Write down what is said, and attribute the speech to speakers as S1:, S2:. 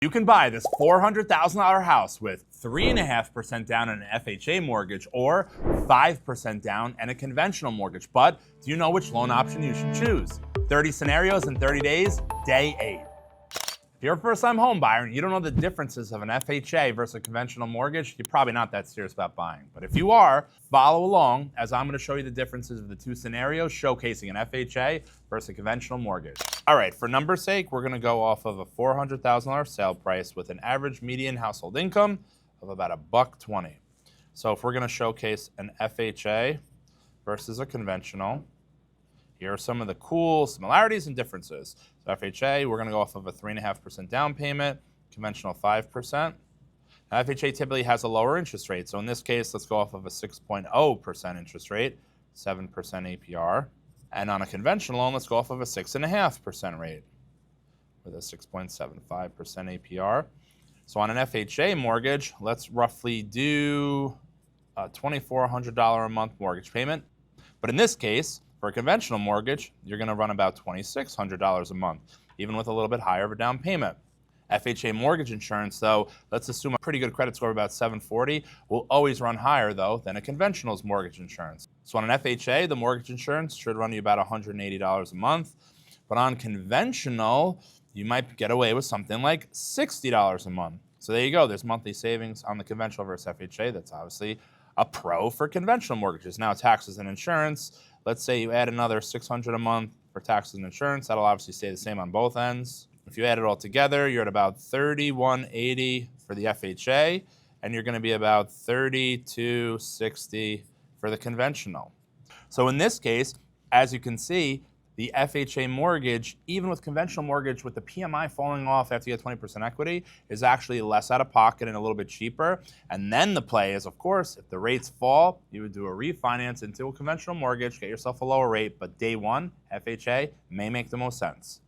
S1: You can buy this $400,000 house with 3.5% down on an FHA mortgage or 5% down and a conventional mortgage. But do you know which loan option you should choose? 30 scenarios in 30 days, day 8. If you're a first-time home buyer and you don't know the differences of an FHA versus a conventional mortgage, you're probably not that serious about buying. But if you are, follow along as I'm going to show you the differences of the two scenarios showcasing an FHA versus a conventional mortgage. All right, for number's sake, we're going to go off of a $400,000 sale price with an average median household income of about $120. So if we're going to showcase an FHA versus a conventional, here are some of the cool similarities and differences. So FHA, we're going to go off of a 3.5% down payment, conventional 5%. Now FHA typically has a lower interest rate. So in this case, let's go off of a 6.0% interest rate, 7% APR. And on a conventional loan, let's go off of a 6.5% rate with a 6.75% APR. So on an FHA mortgage, let's roughly do a $2,400 a month mortgage payment. But in this case, for a conventional mortgage, you're going to run about $2,600 a month, even with a little bit higher of a down payment. FHA mortgage insurance, though, let's assume a pretty good credit score of about 740, will always run higher, though, than a conventional's mortgage insurance. So on an FHA, the mortgage insurance should run you about $180 a month. But on conventional, you might get away with something like $60 a month. So there you go. There's monthly savings on the conventional versus FHA. That's obviously a pro for conventional mortgages. Now, taxes and insurance, let's say you add another $600 a month for taxes and insurance. That'll obviously stay the same on both ends. If you add it all together, you're at about $3,180 for the FHA, and you're going to be about $3,260 for the conventional. So in this case, as you can see, the FHA mortgage, even with conventional mortgage with the PMI falling off after you get 20% equity, is actually less out of pocket and a little bit cheaper. And then the play is, of course, if the rates fall, you would do a refinance into a conventional mortgage, get yourself a lower rate, but day one, FHA may make the most sense.